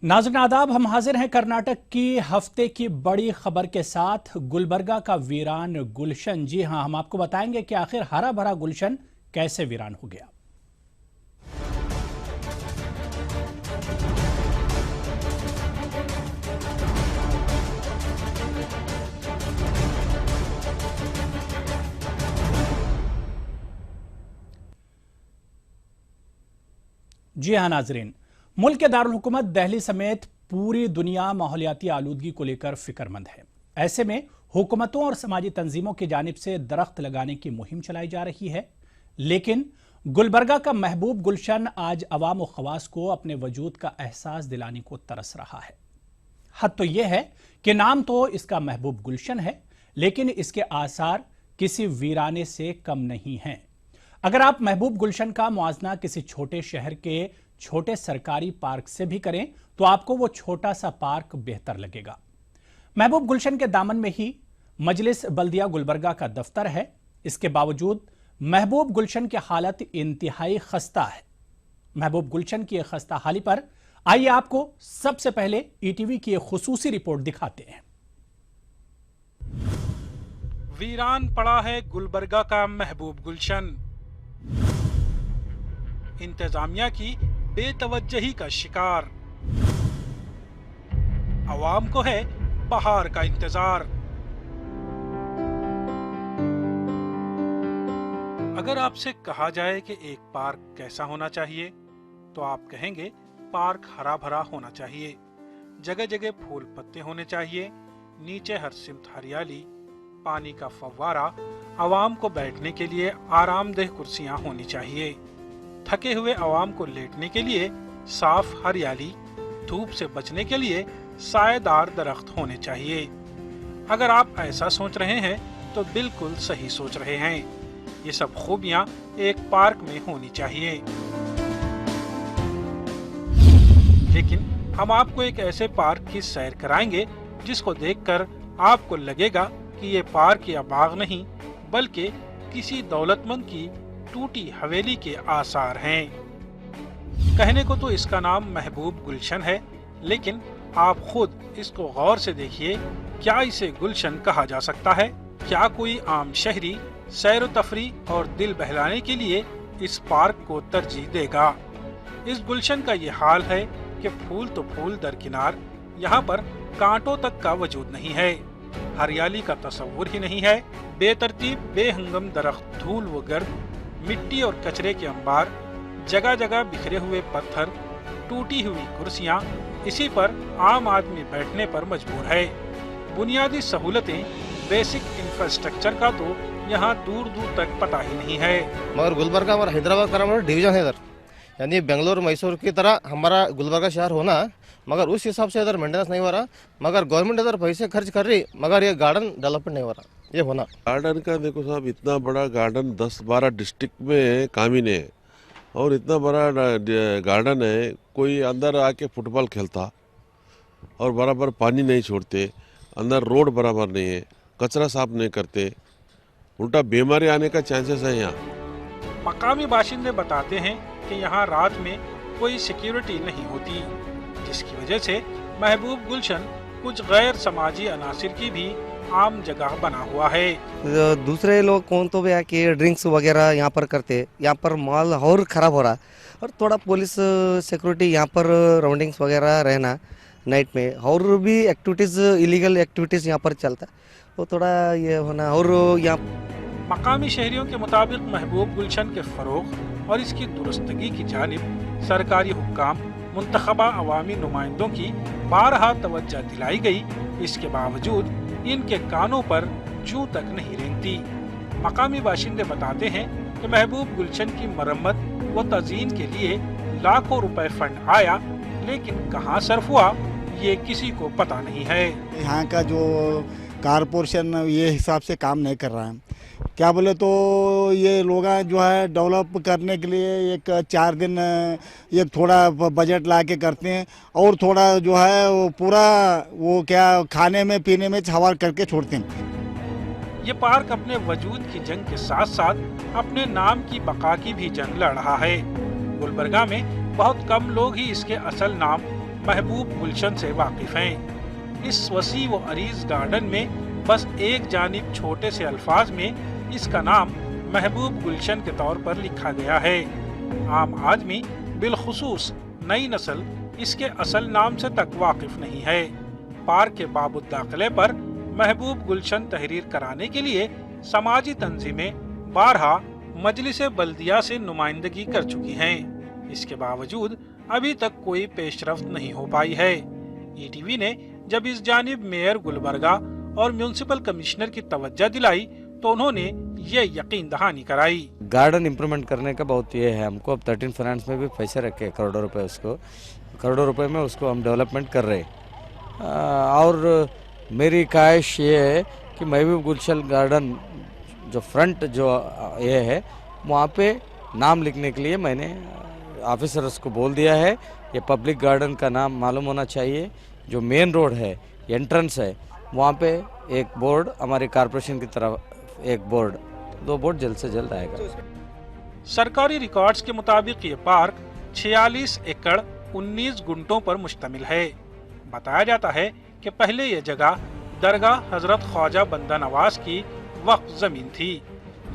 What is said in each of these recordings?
नाज़रीन आदाब, हम हाजिर हैं कर्नाटक की हफ्ते की बड़ी खबर के साथ। गुलबर्गा का वीरान गुलशन। जी हां, हम आपको बताएंगे कि आखिर हरा भरा गुलशन कैसे वीरान हो गया। जी हां नाजरीन, मुल्क के दारुल हुकूमत दिल्ली समेत पूरी दुनिया माहौलियाती आलूदगी को लेकर फिक्रमंद है। ऐसे में हुकूमतों और समाजी तंजीमों की जानिब से दरख्त लगाने की मुहिम चलाई जा रही है, लेकिन गुलबर्गा का महबूब गुलशन आज अवाम व खवास को अपने वजूद का एहसास दिलाने को तरस रहा है। हद तो यह है कि नाम तो इसका महबूब गुलशन है, लेकिन इसके आसार किसी वीराने से कम नहीं हैं। अगर आप महबूब गुलशन का मुआजना किसी छोटे शहर के छोटे सरकारी पार्क से भी करें तो आपको वो छोटा सा पार्क बेहतर लगेगा। महबूब गुलशन के दामन में ही मजलिस बल्दिया गुलबर्गा का दफ्तर है। इसके बावजूद महबूब गुलशन की हालत इंतहाई खस्ता है। महबूब गुलशन की खस्ता हाली पर आइए आपको सबसे पहले ईटीवी की एक खुसूसी रिपोर्ट दिखाते हैं। वीरान पड़ा है गुलबर्गा का महबूब गुलशन। इंतजामिया की बेतवज्जही का शिकार। अवाम को है बहार का इंतजार। अगर आपसे कहा जाए कि एक पार्क कैसा होना चाहिए तो आप कहेंगे पार्क हरा भरा होना चाहिए, जगह जगह फूल पत्ते होने चाहिए, नीचे हर सिमत हरियाली, पानी का फव्वारा, आवाम को बैठने के लिए आरामदेह कुर्सियां होनी चाहिए, थके हुए आवाम को लेटने के लिए साफ हरियाली, धूप से बचने के लिए सायेदार दरख्त होने चाहिए। अगर आप ऐसा सोच रहे हैं तो बिल्कुल सही सोच रहे हैं। ये सब खूबियां एक पार्क में होनी चाहिए। लेकिन हम आपको एक ऐसे पार्क की सैर कराएंगे जिसको देखकर आपको लगेगा कि ये पार्क या बाग नहीं बल्कि किसी दौलतमंद की टूटी हवेली के आसार हैं। कहने को तो इसका नाम महबूब गुलशन है, लेकिन आप खुद इसको गौर से देखिए। क्या इसे गुलशन कहा जा सकता है? क्या कोई आम शहरी सैर तफरी और दिल बहलाने के लिए इस पार्क को तरजीह देगा? इस गुलशन का ये हाल है कि फूल तो फूल दरकिनार, यहाँ पर कांटों तक का वजूद नहीं है, हरियाली का तस्वुर ही नहीं है। बेतरतीब बेहंगम दरख्त, धूल व गर्द, मिट्टी और कचरे के अंबार, जगह जगह बिखरे हुए पत्थर, टूटी हुई कुर्सियां, इसी पर आम आदमी बैठने पर मजबूर है। बुनियादी सहूलतें, बेसिक इंफ्रास्ट्रक्चर का तो यहाँ दूर दूर तक पता ही नहीं है। मगर गुलबर्गा हमारा हैदराबाद का हमारा डिवीजन है इधर, यानी बेंगलोर मैसूर की तरह हमारा गुलबर्गा शहर होना, मगर उस हिसाब से इधर मेंटेनेंस नहीं हो रहा। मगर गवर्नमेंट इधर पैसे खर्च कर रही, मगर ये गार्डन डेवलपमेंट नहीं हो रहा। ये होना गार्डन का देखो साहब, इतना बड़ा गार्डन 10-12 डिस्ट्रिक्ट में कामिन है और इतना बड़ा गार्डन है, कोई अंदर आके फुटबॉल खेलता और बराबर पानी नहीं छोड़ते, अंदर रोड बराबर नहीं है, कचरा साफ नहीं करते, उल्टा बीमारी आने का चांसेस है यहाँ। मकामी बाशिंदे बताते हैं कि यहाँ रात में कोई सिक्योरिटी नहीं होती, जिसकी वजह से महबूब गुलशन कुछ गैर समाजी अनासिर की भी आम जगह बना हुआ है। दूसरे लोग कौन तो भी आके ड्रिंक्स वगैरह यहाँ पर करते, यहाँ पर माल और ख़राब हो रहा, और थोड़ा पुलिस सिक्योरिटी यहाँ पर राउंडिंग्स वगैरह रहना नाइट में, और भी एक्टिविटीज़, इलीगल एक्टिविटीज़ यहाँ पर चलता, तो थोड़ा ये होना। और यहाँ मकामी शहरियों के मुताबिक महबूब गुलशन के फरोग और इसकी दुरुस्तगी की जानिब सरकारी हुक्काम, मुंतखबा अवामी नुमाइंदों की बारहा तवज्जो दिलाई गई, इसके बावजूद इनके कानों पर जूं तक नहीं रेंगती। मकामी बाशिंदे बताते हैं कि महबूब गुलशन की मरम्मत व तज़ीन के लिए लाखों रुपए फंड आया, लेकिन कहां सर्फ हुआ ये किसी को पता नहीं है। यहाँ का जो कारपोरेशन ये हिसाब से काम नहीं कर रहा है। क्या बोले तो ये लोग जो है डेवलप करने के लिए एक 4 दिन एक थोड़ा बजट ला के करते हैं, और थोड़ा जो है वो पूरा वो क्या खाने में पीने में छावर करके छोड़ते हैं। ये पार्क अपने वजूद की जंग के साथ साथ अपने नाम की बका की भी जंग लड़ रहा है। गुलबर्गा में बहुत कम लोग ही इसके असल नाम महबूब गुलशन से वाकिफ हैं। इस वसी व अरीज गार्डन में बस एक जानिब छोटे से अल्फाज में इसका नाम महबूब गुलशन के तौर पर लिखा गया है। आम आदमी बिलखुसूस नई नस्ल इसके असल नाम से तक वाकिफ नहीं है। पार्क के बाबुद दाखिले पर महबूब गुलशन तहरीर कराने के लिए समाजी तंजीमें बारहा मजलिस बल्दिया से नुमाइंदगी कर चुकी हैं। इसके बावजूद अभी तक कोई पेशरफ्त नहीं हो पाई है। ईटीवी ने जब इस जानिब मेयर गुलबर्गा और म्यूनिसिपल कमिश्नर की तवज्जो दिलाई तो उन्होंने ये यकीन दहानी कराई। गार्डन इम्प्रूवमेंट करने का बहुत ये है, हमको अब 13 फाइनेंस में भी पैसे रखे करोड़ों रुपए, उसको करोड़ों रुपए में उसको हम डेवलपमेंट कर रहे हैं। और मेरी ख्वाहिश ये है कि महबूब गुलशन गार्डन जो फ्रंट जो ये है वहाँ पे नाम लिखने के लिए मैंने ऑफिसर्स को बोल दिया है। ये पब्लिक गार्डन का नाम मालूम होना चाहिए। जो मेन रोड है, एंट्रेंस है, वहाँ पे एक बोर्ड, हमारी कॉरपोरेशन की तरफ एक बोर्ड, 2 बोर्ड जल्द से जल्द आएगा। सरकारी रिकॉर्ड्स के मुताबिक ये पार्क 46 एकड़ 19 गुंटों पर मुश्तमिल है। बताया जाता है कि पहले ये जगह दरगाह हजरत ख्वाजा बंदा नवाज की वक्फ जमीन थी।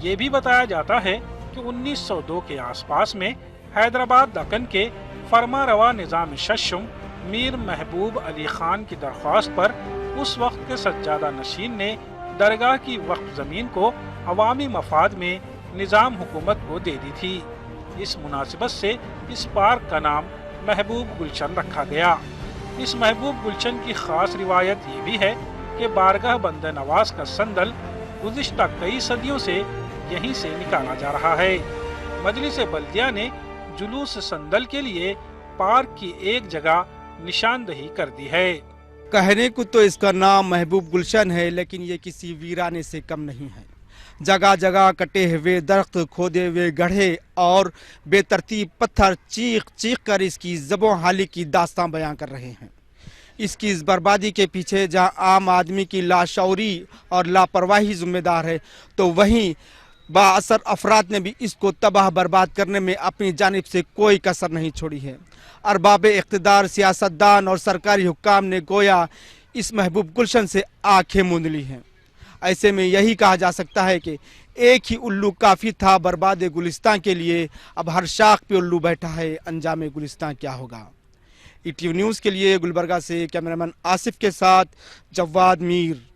ये भी बताया जाता है कि 1902 के आसपास में हैदराबाद दक्कन के फरमा रवा निजाम शशुम मीर महबूब अली खान की दरख्वास्त पर उस वक्त के सज्जादा नशीन ने दरगाह की वक्फ जमीन को अवामी मफाद में निजाम हुकूमत को दे दी थी। इस मुनासिबत से इस पार्क का नाम महबूब गुलशन रखा गया। इस महबूब गुलशन की खास रिवायत ये भी है कि बारगाह बंदे नवाज का संदल गुज़िश्ता कई सदियों से यहीं से निकाला जा रहा है। मजलिस बल्दिया ने जुलूस संदल के लिए पार्क की एक जगह निशानदही कर दी है। कहने को तो इसका नाम महबूब गुलशन है, लेकिन ये किसी वीराने से कम नहीं है। जगह जगह कटे हुए दरख्त, खोदे हुए गड्ढे और बेतरतीब पत्थर चीख चीख कर इसकी ज़बों हाली की दास्तां बयां कर रहे हैं। इसकी इस बर्बादी के पीछे जहां आम आदमी की लाशऊरी और लापरवाही जिम्मेदार है, तो वहीं बाअसर अफराद ने भी इसको तबाह बर्बाद करने में अपनी जानिब से कोई कसर नहीं छोड़ी है। अरबाब इख्तिदार, सियासतदान और सरकारी हुक्काम ने गोया इस महबूब गुलशन से आंखें मूंद ली हैं। ऐसे में यही कहा जा सकता है कि एक ही उल्लू काफ़ी था बर्बाद गुलिस्तान के लिए। अब हर शाख पे उल्लू बैठा है, अंजाम गुलिस्तान क्या होगा। ईटीवी न्यूज़ के लिए गुलबर्गा से कैमरामैन आसिफ के साथ जवाद मीर।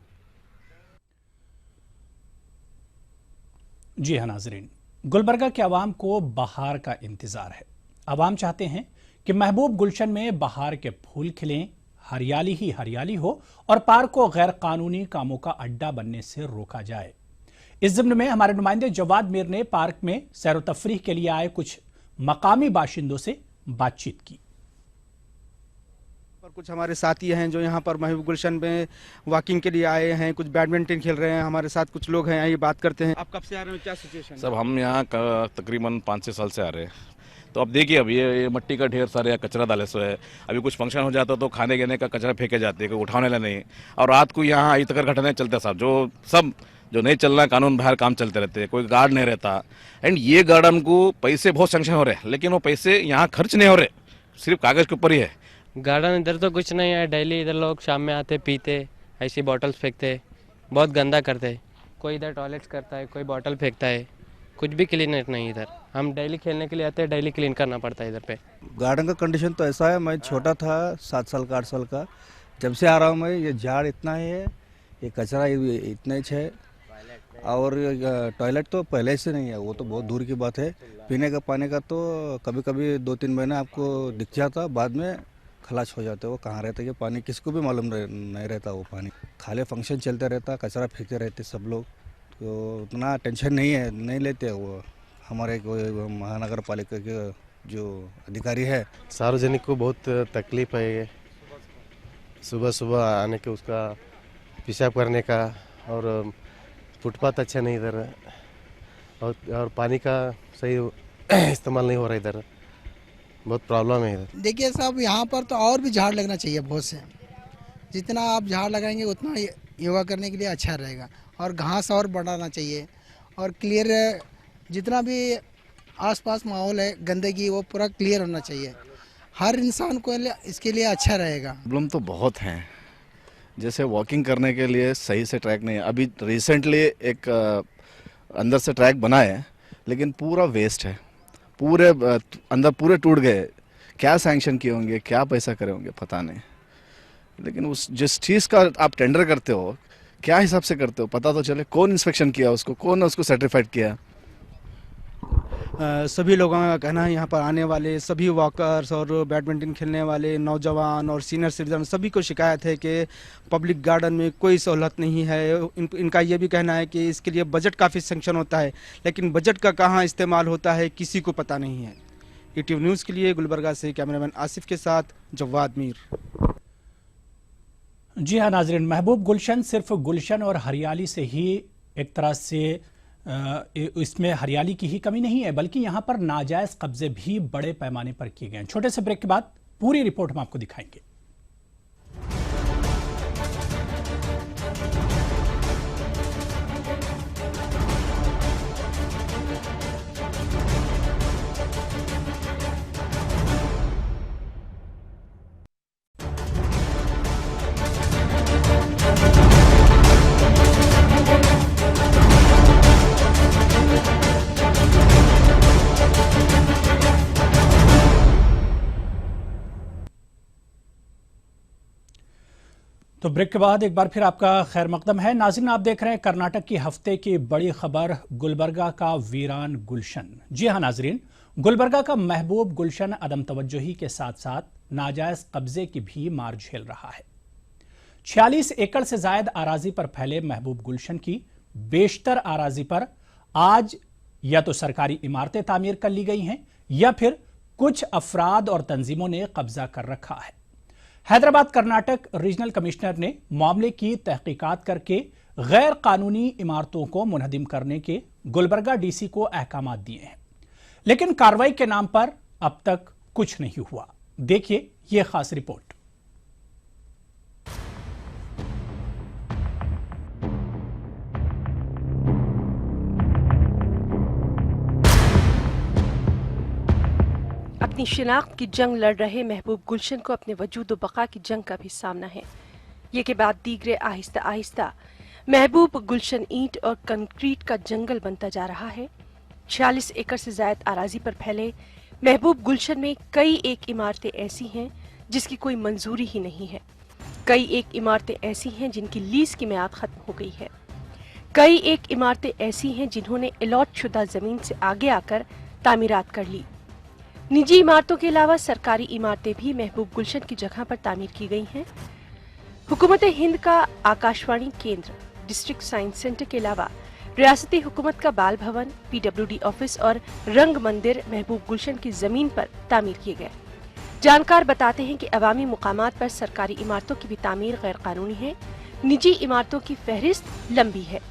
जी हाँ नाजरीन, गुलबर्गा के अवाम को बहार का इंतजार है। अवाम चाहते हैं कि महबूब गुलशन में बहार के फूल खिलें, हरियाली ही हरियाली हो और पार्क को गैर कानूनी कामों का अड्डा बनने से रोका जाए। इस ज़िम्न में हमारे नुमाइंदे जवाद मीर ने पार्क में सैर तफरीह के लिए आए कुछ मकामी बाशिंदों से बातचीत की। कुछ हमारे साथी हैं जो यहाँ पर महबूब गुलशन में वॉकिंग के लिए आए हैं, कुछ बैडमिंटन खेल रहे हैं। हमारे साथ कुछ लोग हैं, आइए बात करते हैं। आप कब से आ रहे हैं, क्या सिचुएशन है? सब हम यहाँ तकरीबन 5-6 साल से आ रहे हैं। तो अब देखिए, अब ये मट्टी का ढेर सारे कचरा डाले सो है। अभी कुछ फंक्शन हो जाता तो खाने गेने का कचरा फेंके जाते हैं, कोई उठाने वाला नहीं। और रात को यहाँ आई तक घटनाएं चलते साहब, जो नहीं चलना कानून बाहर काम चलते रहते हैं, कोई गार्ड नहीं रहता। एंड ये गार्डन को पैसे बहुत सैंक्शन हो रहे हैं, लेकिन वो पैसे यहाँ खर्च नहीं हो रहे, सिर्फ कागज के ऊपर ही है। गार्डन इधर तो कुछ नहीं है। डेली इधर लोग शाम में आते, पीते, ऐसी बॉटल्स फेंकते, बहुत गंदा करते। कोई इधर टॉयलेट्स करता है, कोई बॉटल फेंकता है, कुछ भी क्लीनर नहीं इधर। हम डेली खेलने के लिए आते हैं, डेली क्लीन करना पड़ता है इधर पे। गार्डन का कंडीशन तो ऐसा है, मैं छोटा था 7 साल का 8 साल का, जब से आ रहा हूँ मैं, ये झाड़ इतना ही है, ये कचरा इतना ही है, और टॉयलेट तो पहले से नहीं है, वो तो बहुत दूर की बात है। पीने का पानी का तो कभी कभी 2-3 महीने आपको दिख जाता, बाद में खलास हो जाते। वो कहाँ रहता है ये पानी, किसको भी मालूम नहीं रहता। वो पानी खाली फंक्शन चलते रहता, कचरा फेंकते रहते सब लोग, तो उतना टेंशन नहीं लेते वो हमारे महानगर पालिका के जो अधिकारी है। सार्वजनिक को बहुत तकलीफ है ये, सुबह सुबह आने के, उसका पेशाब करने का, और फुटपाथ अच्छा नहीं इधर, और पानी का सही इस्तेमाल नहीं हो रहा इधर, बहुत प्रॉब्लम है इधर। देखिए साहब, यहाँ पर तो और भी झाड़ लगना चाहिए बहुत से। जितना आप झाड़ लगाएंगे उतना योगा करने के लिए अच्छा रहेगा, और घास और बढ़ाना चाहिए, और क्लियर जितना भी आसपास माहौल है गंदगी वो पूरा क्लियर होना चाहिए। हर इंसान को इसके लिए अच्छा रहेगा। प्रॉब्लम तो बहुत हैं, जैसे वॉकिंग करने के लिए सही से ट्रैक नहीं है। अभी रिसेंटली एक अंदर से ट्रैक बना है लेकिन पूरा वेस्ट है, पूरे अंदर पूरे टूट गए। क्या सैंक्शन किए होंगे, क्या पैसा करे होंगे पता नहीं, लेकिन उस जिस चीज़ का आप टेंडर करते हो क्या हिसाब से करते हो पता तो चले। कौन इंस्पेक्शन किया उसको, कौन उसको सर्टिफाइड किया। सभी लोगों का कहना है यहाँ पर आने वाले सभी वॉकर्स और बैडमिंटन खेलने वाले नौजवान और सीनियर सिटीजन सभी को शिकायत है कि पब्लिक गार्डन में कोई सहूलत नहीं है। इनका ये भी कहना है कि इसके लिए बजट काफ़ी सेंक्शन होता है, लेकिन बजट का कहाँ इस्तेमाल होता है किसी को पता नहीं है। ईटीवी न्यूज़ के लिए गुलबर्गा से कैमरामैन आसिफ के साथ जवाद मीर। जी हाँ नाजरीन, महबूब गुलशन सिर्फ गुलशन और हरियाली से ही एक तरह से इसमें हरियाली की ही कमी नहीं है, बल्कि यहाँ पर नाजायज कब्जे भी बड़े पैमाने पर किए गए हैं। छोटे से ब्रेक के बाद पूरी रिपोर्ट हम आपको दिखाएंगे। तो ब्रेक के बाद एक बार फिर आपका खैर मकदम है। नाज़रीन, आप देख रहे हैं कर्नाटक की हफ्ते की बड़ी खबर, गुलबर्गा का वीरान गुलशन। जी हाँ नाज़रीन, गुलबर्गा का महबूब गुलशन अदम तवज्जोही के साथ साथ नाजायज कब्जे की भी मार झेल रहा है। 46 एकड़ से जायद आराजी पर फैले महबूब गुलशन की बेशतर आराजी पर आज या तो सरकारी इमारतें तामीर कर ली गई हैं या फिर कुछ अफराद और तंजीमों ने कब्जा कर रखा है। हैदराबाद कर्नाटक रीजनल कमिश्नर ने मामले की तहकीकात करके गैर कानूनी इमारतों को मुनहदिम करने के गुलबर्गा डीसी को अहकामात दिए हैं, लेकिन कार्रवाई के नाम पर अब तक कुछ नहीं हुआ। देखिए यह खास रिपोर्ट। अपनी शिनाख्त की जंग लड़ रहे महबूब गुलशन को अपने वजूद व बका की जंग का भी सामना है। ये के बाद दीगरे आहिस्ता आहिस्ता महबूब गुलशन ईंट और कंक्रीट का जंगल बनता जा रहा है। 46 एकड़ से जायद आराजी पर फैले महबूब गुलशन में कई एक इमारतें ऐसी हैं जिसकी कोई मंजूरी ही नहीं है। कई एक इमारतें ऐसी हैं जिनकी लीज की मियाद खत्म हो गई है। कई एक इमारतें ऐसी हैं जिन्होंने अलॉट शुदा जमीन से आगे आकर तामीरात कर ली। निजी इमारतों के अलावा सरकारी इमारतें भी महबूब गुलशन की जगह पर तामीर की गई हैं। हुकूमत हिंद का आकाशवाणी केंद्र, डिस्ट्रिक्ट साइंस सेंटर के अलावा रियासती हुकूमत का बाल भवन, PWD ऑफिस और रंग मंदिर महबूब गुलशन की जमीन पर तामीर किए गए। जानकार बताते हैं कि अवामी मुकामात पर सरकारी इमारतों की भी तामीर गैर कानूनी है। निजी इमारतों की फहरिस्त लंबी है।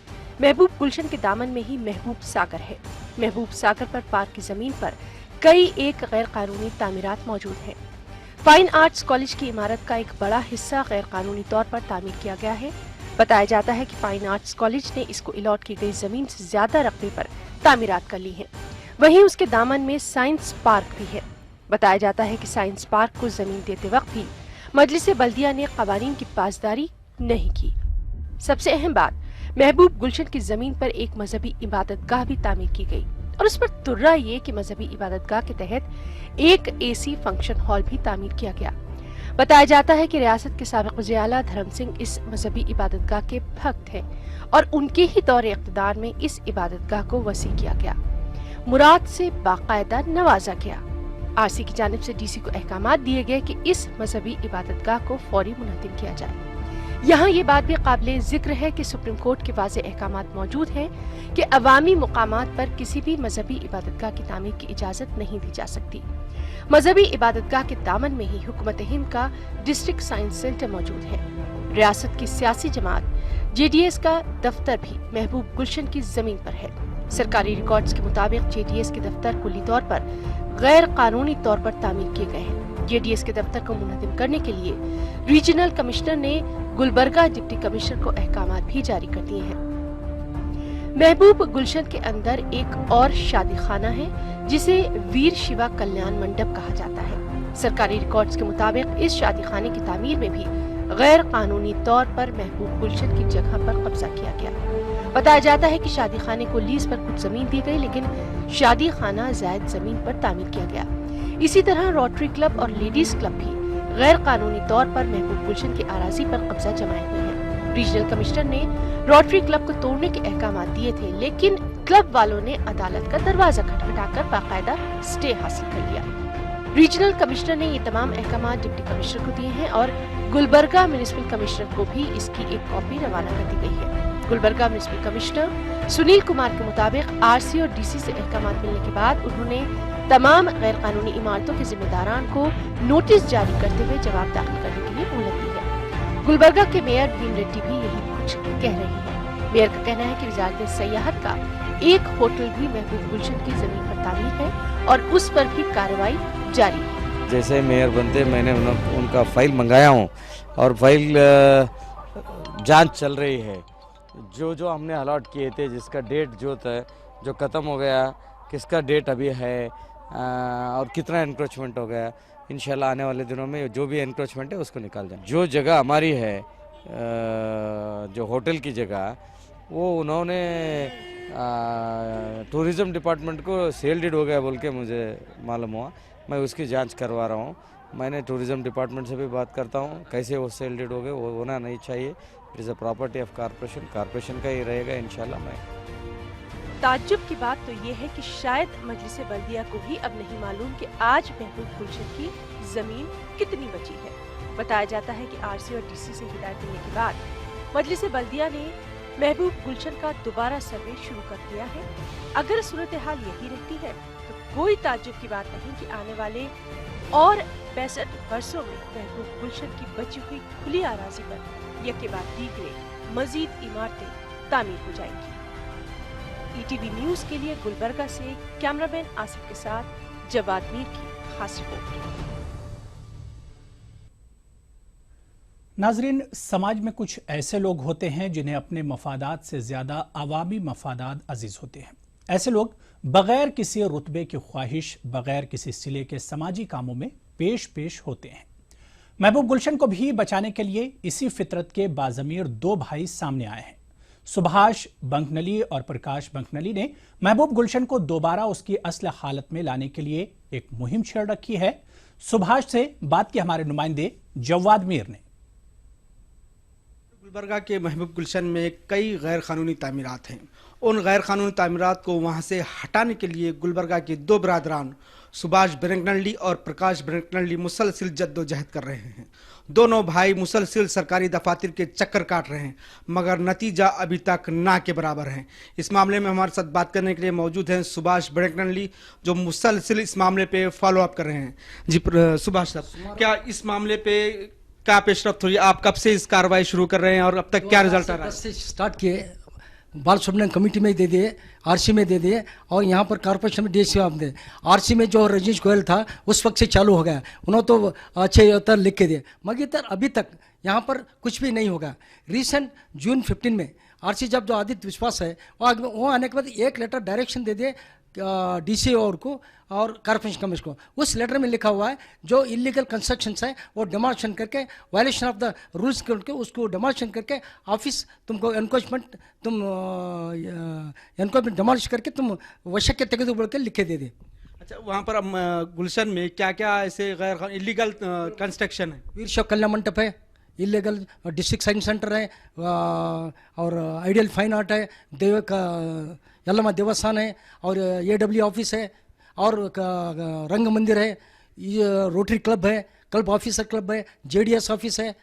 महबूब गुलशन के दामन में ही महबूब सागर है। महबूब सागर पर पार्क की जमीन पर कई एक गैर कानूनी तामीरात मौजूद हैं। फाइन आर्ट्स कॉलेज की इमारत का एक बड़ा हिस्सा गैर कानूनी तौर पर तामीर किया गया है। बताया जाता है कि फाइन आर्ट्स कॉलेज ने इसको अलॉट की गई जमीन से ज्यादा रकबे पर तामीरात कर ली हैं। वहीं उसके दामन में साइंस पार्क भी है। बताया जाता है कि साइंस पार्क को जमीन देते वक्त भी मजलिस बल्दिया ने कवानीन की पासदारी नहीं की। सबसे अहम बात, महबूब गुलशन की जमीन पर एक मजहबी इबादतगाह भी तामीर की गई और उस पर तुर्रा ये कि मजहबी इबादतगाह के तहत एक AC फंक्शन हॉल भी तामीर किया गया। बताया जाता है कि रियासत के साबिक वज़ीर आला धर्म सिंह इस मजहबी इबादतगाह के भक्त हैं और उनके ही दौरे इक़्तिदार में इस इबादतगाह को वसी किया गया, मुराद से बाकायदा नवाजा गया। RC की जानिब से DC को अहकामात दिए गए कि इस मजहबी इबादतगाह को फौरी मुनहदिम किया जाए। यहाँ ये बात भी काबिले जिक्र है कि सुप्रीम कोर्ट के वाज़े अहकामात मौजूद हैं कि अवामी मुकामात पर किसी भी मजहबी इबादतगाह की तामीर की इजाज़त नहीं दी जा सकती। मजहबी इबादतगाह के दामन में ही हुकूमत हिंद का डिस्ट्रिक्ट साइंस सेंटर मौजूद है। रियासत की सियासी जमात JDS का दफ्तर भी महबूब गुलशन की जमीन पर है। सरकारी रिकॉर्ड्स के मुताबिक JDS के दफ्तर कुल्ली तौर पर गैर कानूनी तौर पर तामीर किए गए हैं। JDS के दफ्तर को मुनहदिम करने के लिए रीजनल कमिश्नर ने गुलबर्गा डिप्टी कमिश्नर को अहकामात भी जारी कर दिए हैं। महबूब गुलशन के अंदर एक और शादी खाना है जिसे वीर शिवा कल्याण मंडप कहा जाता है। सरकारी रिकॉर्ड्स के मुताबिक इस शादी खाने की तामीर में भी गैर कानूनी तौर पर महबूब गुलशन की जगह पर कब्जा किया गया। बताया जाता है कि शादी खाने को लीज पर कुछ जमीन दी गई, लेकिन शादी खाना जायद जमीन पर तामीर किया गया। इसी तरह रोटरी क्लब और लेडीज क्लब भी गैर कानूनी तौर पर महबूब गुलशन की अराजी पर कब्जा जमाए हुए हैं। रीजनल कमिश्नर ने रोटरी क्लब को तोड़ने के अहकाम दिए थे, लेकिन क्लब वालों ने अदालत का दरवाजा खटखटाकर बाकायदा स्टे हासिल कर लिया। रीजनल कमिश्नर ने ये तमाम अहकाम डिप्टी कमिश्नर को दिए हैं और गुलबर्गा म्युनिसिपल कमिश्नर को भी इसकी एक कॉपी रवाना कर दी गई है। गुलबर्गा म्युनिसिपल कमिश्नर सुनील कुमार के मुताबिक आरसी और डीसी से अहकाम मिलने के बाद उन्होंने तमाम गैर कानूनी इमारतों के जिम्मेदारान को नोटिस जारी करते हुए जवाब दाखिल करने के लिए मोहलत दी है। गुलबर्गा के मेयर भीम रेड्डी भी यही कुछ कह रहे हैं। मेयर का कहना है कि वजारत सयाहत का एक होटल भी महबूब गुलशन की जमीन पर तामीर है और उस पर भी कार्रवाई जारी है। जैसे मेयर बनते मैंने उनका फाइल मंगाया हूँ और फाइल जांच चल रही है। जो हमने अलॉट किए थे, जिसका डेट जो था जो ख़त्म हो गया, किसका डेट अभी है और कितना एनक्रोचमेंट हो गया, इंशाल्लाह आने वाले दिनों में जो भी एनक्रोचमेंट है उसको निकाल जाए। जो जगह हमारी है, जो होटल की जगह, वो उन्होंने टूरिज़्म डिपार्टमेंट को सेल डीड हो गया बोल के मुझे मालूम हुआ। मैं उसकी जांच करवा रहा हूँ। मैंने टूरिज़्म डिपार्टमेंट से भी बात करता हूँ, कैसे वो सेल डीड हो गए, वो होना नहीं चाहिए। It is a property of corporation का ही रहेगा इंशाल्लाह। मैं ताज्जुब की बात तो ये है कि शायद मजलिस बल्दिया को भी अब नहीं मालूम कि आज महबूब गुलशन की जमीन कितनी बची है। बताया जाता है कि आरसी और डीसी से हिदायत मिलने के बाद मजलिस बल्दिया ने महबूब गुलशन का दोबारा सर्वे शुरू कर दिया है। अगर सूरत हाल यही रहती है तो कोई ताज्जुब की बात नहीं कि आने वाले और 65 वर्षों में महबूब गुलशन की बची हुई खुली आराजी पर यके बाद दीगरे मजीद इमारतें तामीर हो जाएंगी। ईटीवी न्यूज के लिए गुलबर्गा से कैमरामैन आसिफ के साथ जवाद मीर की खास रिपोर्ट। नाजरीन, समाज में कुछ ऐसे लोग होते हैं जिन्हें अपने मफादात से ज्यादा अवामी मफादात अजीज होते हैं। ऐसे लोग बगैर किसी रुतबे की ख्वाहिश, बगैर किसी सिले के समाजी कामों में पेश होते हैं। महबूब गुलशन को भी बचाने के लिए इसी फितरत के बाज़मीर दो भाई सामने आए हैं। सुभाष बंकनली और प्रकाश बंकनली ने महबूब गुलशन को दोबारा उसकी असल हालत में लाने के लिए एक मुहिम छेड़ रखी है। सुभाष से बात की हमारे नुमाइंदे जवाद मीर ने। गुलबर्गा के महबूब गुलशन में कई गैर कानूनी तामीरात हैं। उन गैर कानूनी तामीरात को वहां से हटाने के लिए गुलबर्गा के दो बरादरान सुभाष बंकनली और प्रकाश बंकनली मुसलसिल जद्दोजहद कर रहे हैं। दोनों भाई मुसलसिल सरकारी दफातर के चक्कर काट रहे हैं, मगर नतीजा अभी तक ना के बराबर है। इस मामले में हमारे साथ बात करने के लिए मौजूद हैं सुभाष बंकनली, जो मुसलसिल इस मामले पे फॉलो अप कर रहे हैं। जी सुभाष साहब, क्या इस मामले पे क्या पेशरफ्त हुई? आप कब से इस कार्रवाई शुरू कर रहे हैं और अब तक क्या रिजल्ट आ रहा है? स्टार्ट किए, बाल सुब्रमण्यम कमेटी में दे दिए, आरसी में दे दिए और यहाँ पर कॉर्पोरेशन में डीसी में दे। आरसी में जो रजनीश गोयल था उस वक्त से चालू हो गया, उन्होंने तो अच्छे उत्तर लिख के दिए, मगर अभी तक यहाँ पर कुछ भी नहीं होगा। रिसेंट जून 15 में आरसी जब जो आदित्य विश्वास है वो आने के बाद एक लेटर डायरेक्शन दे दिए डीसी और को और कॉर्पोरेशन कमिश्नर को। उस लेटर में लिखा हुआ है जो इलीगल कंस्ट्रक्शंस है वो डिमोलिशन करके, वायलेशन ऑफ द रूल्स करके उसको डिमोलिशन करके ऑफिस तुमको एनक्रोचमेंट डिमोलिश करके तुम वशक के तहत बोल के लिखे दे दे। अच्छा, वहाँ पर गुलशन में क्या क्या ऐसे गैर इलीगल कंस्ट्रक्शन है? वीर शव कल्याण मंडप है, इलीगल डिस्ट्रिक्ट साइंस सेंटर है और आइडियल फाइन आर्ट है, देव का यल्लमा देवस्थान है और AW ऑफिस है और रंग मंदिर है, रोटरी क्लब है, क्लब ऑफिसर क्लब है, JDS ऑफिस है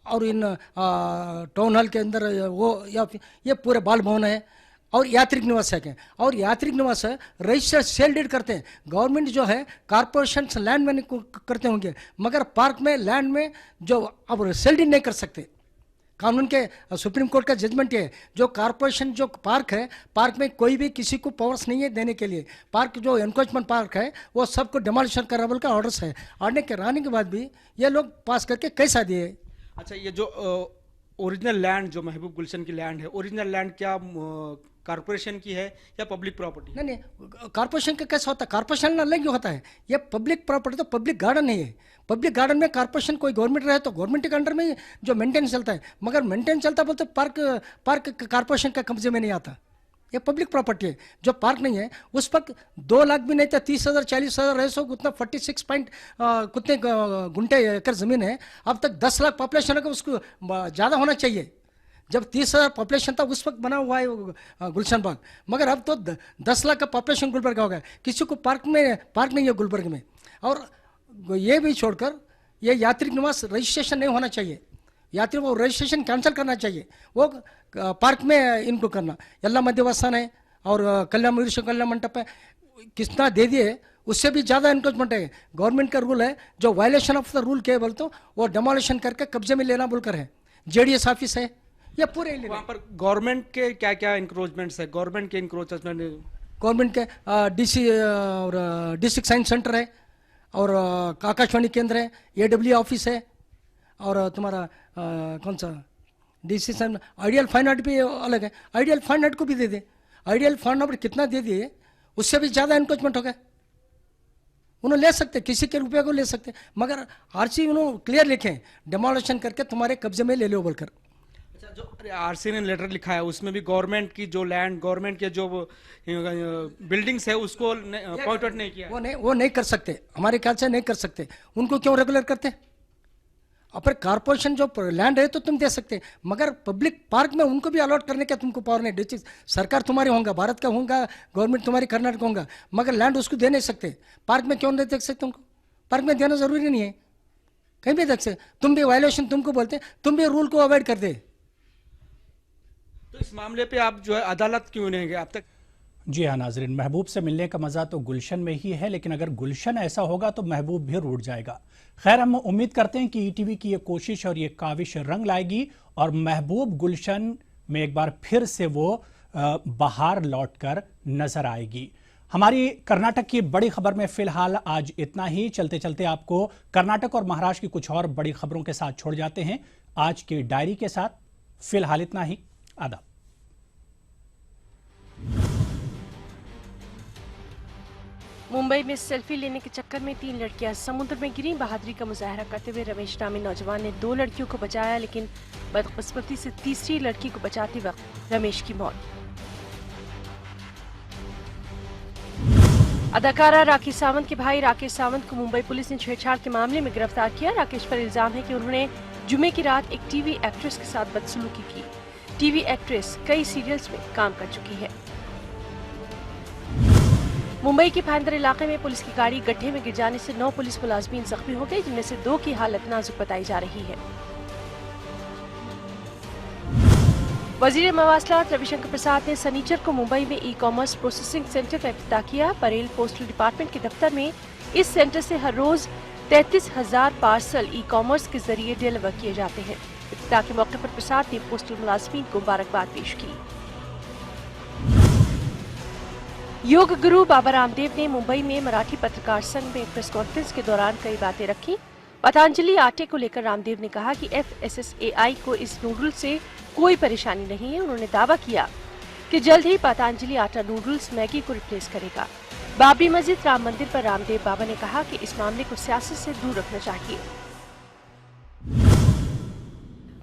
और इन टाउन हॉल के अंदर वो ये पूरे बाल भवन है और यात्रिक निवास है। और यात्रिक निवास है रजिस्टर्ड सेल डीड करते हैं। गवर्नमेंट जो है कॉर्पोरेशन लैंड में करते होंगे, मगर पार्क में लैंड में जो अब सेल डीड नहीं कर सकते। कानून के सुप्रीम कोर्ट का जजमेंट है, जो कॉर्पोरेशन जो पार्क है, पार्क में कोई भी किसी को पावर्स नहीं है देने के लिए। पार्क जो एनक्रोचमेंट पार्क है वो सबको डिमोलिशन कराबल का ऑर्डर्स है। ऑर्डर के आने के बाद भी ये लोग पास करके कैसा दिए। अच्छा, ये जो ओरिजिनल लैंड जो महबूब गुलशन की लैंड है, ओरिजिनल लैंड क्या कारपोरेशन की है या पब्लिक प्रॉपर्टी? नहीं नहीं, कारपोरेशन का कैसा होता है? कारपोरेशन अलग ही होता है, ये पब्लिक प्रॉपर्टी तो पब्लिक गार्डन नहीं है। पब्लिक गार्डन में कारपोरेशन कोई गवर्नमेंट रहे तो गवर्नमेंट के अंडर में ही जो मेंटेन चलता है, मगर मेंटेन चलता बोलते पार्क कारपोरेशन का कब्जे में नहीं आता। ये पब्लिक प्रॉपर्टी है। जो पार्क नहीं है उस पर 2 लाख भी नहीं था, 30,000 40,000 रहे सो उतना 46 पॉइंट कितने गुंटे एकड़ जमीन है। अब तक 10 लाख पॉपुलेशन है, उसको ज़्यादा होना चाहिए। जब 30,000 पॉपुलेशन था उस वक्त बना हुआ है गुलशन बाग, मगर अब तो 10 लाख का पॉपुलेशन गुलबर्ग हो गया। किसी को पार्क नहीं है गुलबर्ग में। और ये भी छोड़कर ये यात्री निवास रजिस्ट्रेशन नहीं होना चाहिए, यात्री वो रजिस्ट्रेशन कैंसिल करना चाहिए, वो पार्क में इनको करना। यल्ला मध्यवासन है और कल्याण मंडप है, कितना दे दिए उससे भी ज़्यादा एनक्रोचमेंट है। गवर्नमेंट का रूल है, जो वायलेशन ऑफ द रूल के बोल तो वो डेमोलिशन करके कब्जे में लेना बोलकर है। जेडीएस ऑफिस है, ये पूरे वहाँ पर गवर्नमेंट के क्या क्या इंक्रोचमेंट्स है? गवर्नमेंट के इंक्रोचमेंट, गवर्नमेंट के डीसी और डिस्ट्रिक्ट साइंस सेंटर है और आकाशवाणी केंद्र है, AW ऑफिस है और तुम्हारा कौन सा DC science, ideal fine art भी अलग है। आइडियल फाइन आर्ट को भी दे दे। आइडियल फाइन आर्ट कितना दे दिए, उससे भी ज़्यादा एनक्रोचमेंट हो गया। उन्होंने ले सकते, किसी के रुपये को ले सकते, मगर आरसी उन्होंने क्लियर लिखे डेमोलिशन करके तुम्हारे कब्जे में ले लो बोलकर। अच्छा, जो आरसी ने लेटर लिखा है उसमें भी गवर्नमेंट की जो लैंड, गवर्नमेंट के जो बिल्डिंग्स है उसको पॉइंट आउट नहीं किया। वो नहीं कर सकते, हमारे ख्याल से नहीं कर सकते। उनको क्यों रेगुलर करते? अपने कारपोरेशन जो लैंड है तो तुम दे सकते, मगर पब्लिक पार्क में उनको भी अलॉट करने का तुमको पावर नहीं। डिस्ट्रिक्ट सरकार तुम्हारी होगा, भारत का होगा, गवर्नमेंट तुम्हारी कर्नाटक होगा, मगर लैंड उसको दे नहीं सकते। पार्क में क्यों नहीं दे सकते? तुमको पार्क में देना जरूरी नहीं है, कहीं भी देख सकते। तुम भी वायलेशन तुमको बोलते, तुम भी रूल को अवॉइड कर दे। तो इस मामले पे आप जो है अदालत क्यों नहीं गए अब तक? जी हाँ नाजरीन, महबूब से मिलने का मजा तो गुलशन में ही है, लेकिन अगर गुलशन ऐसा होगा तो महबूब भी रूठ जाएगा। खैर, हम उम्मीद करते हैं कि ईटीवी की ये कोशिश और ये काविश रंग लाएगी और महबूब गुलशन में एक बार फिर से वो बाहर लौटकर नजर आएगी। हमारी कर्नाटक की बड़ी खबर में फिलहाल आज इतना ही। चलते चलते आपको कर्नाटक और महाराष्ट्र की कुछ और बड़ी खबरों के साथ छोड़ जाते हैं आज की डायरी के साथ। फिलहाल इतना ही, आदाब। मुंबई में सेल्फी लेने के चक्कर में 3 लड़कियां समुद्र में गिरी। बहादुरी का मुजाहरा करते हुए रमेश नामी नौजवान ने 2 लड़कियों को बचाया, लेकिन बदकिस्मती से तीसरी लड़की को बचाते वक्त रमेश की मौत। अदाकारा राकेश सावंत के भाई राकेश सावंत को मुंबई पुलिस ने छेड़छाड़ के मामले में गिरफ्तार किया। राकेश पर इल्जाम है कि उन्होंने जुमे की रात एक टीवी एक्ट्रेस के साथ बदसलूकी की। टीवी एक्ट्रेस कई सीरियल्स में काम कर चुकी है। मुंबई के भाईंदर इलाके में पुलिस की गाड़ी गड्ढे में गिर जाने से 9 पुलिस मुलाजमीन जख्मी हो गए, जिनमें से 2 की हालत नाजुक बताई जा रही है। वजीर मवासलात रविशंकर प्रसाद ने सनीचर को मुंबई में ई-कॉमर्स प्रोसेसिंग सेंटर का इफ्तिताह किया। परेल पोस्टल डिपार्टमेंट के दफ्तर में इस सेंटर से हर रोज 33,000 पार्सल ई-कॉमर्स के जरिए डिलीवर किए जाते हैं। इफ्तिताह के मौके पर प्रसाद ने पोस्टल मुलाजमीन को मुबारकबाद पेश की। योग गुरु बाबा रामदेव ने मुंबई में मराठी पत्रकार संघ में प्रेस कॉन्फ्रेंस के दौरान कई बातें रखी। पतंजलि आटे को लेकर रामदेव ने कहा कि FSSAI को इस नूडल्स से कोई परेशानी नहीं है। उन्होंने दावा किया कि जल्द ही पतंजलि आटा नूडल्स मैगी को रिप्लेस करेगा। बाबरी मस्जिद राम मंदिर पर रामदेव बाबा ने कहा कि इस मामले को सियासत से दूर रखना चाहिए।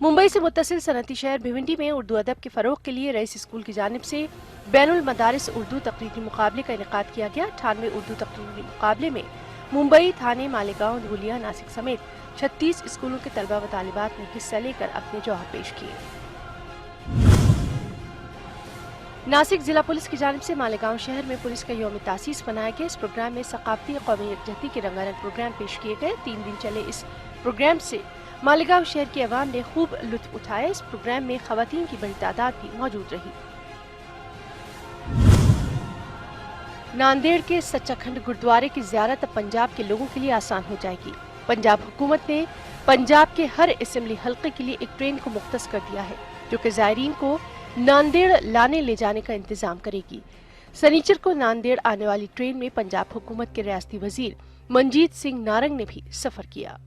मुंबई से मुत्तसिल सनती शहर भिवंडी में उर्दू अदब के फरोग के लिए रईस स्कूल की जानिब से बैनुल मदारिस उर्दू तकरीरी मुकाबले का इनेकाद किया गया। 98 उर्दू तकरीरी मुकाबले में मुंबई, थाने, मालेगांव, धुलिया, नासिक समेत 36 स्कूलों के तलबा व तालिबात ने हिस्सा लेकर अपने जवाब पेश किए। नासिक जिला पुलिस की जानिब से मालेगांव शहर में पुलिस का यौम तासीस मनाया गया। इस प्रोग्राम में सकाफती कौमी यकजहती के रंगारंग प्रोग्राम पेश किए गए। 3 दिन चले इस प्रोग्राम से मालेगांव शहर की अवाम ने खूब लुत्फ उठाया। इस प्रोग्राम में खवातीन की बड़ी तादाद भी मौजूद रही। नांदेड़ के सच्चाखंड गुरुद्वारे की ज़ियारत अब पंजाब के लोगों के लिए आसान हो जाएगी। पंजाब हुकूमत ने पंजाब के हर असेंबली हल्के के लिए एक ट्रेन को मुख्तस कर दिया है, जो कि ज़ायरीन को नांदेड़ लाने ले जाने का इंतजाम करेगी। सनीचर को नांदेड़ आने वाली ट्रेन में पंजाब हुकूमत के रियासती वजीर मनजीत सिंह नारंग ने भी सफर किया।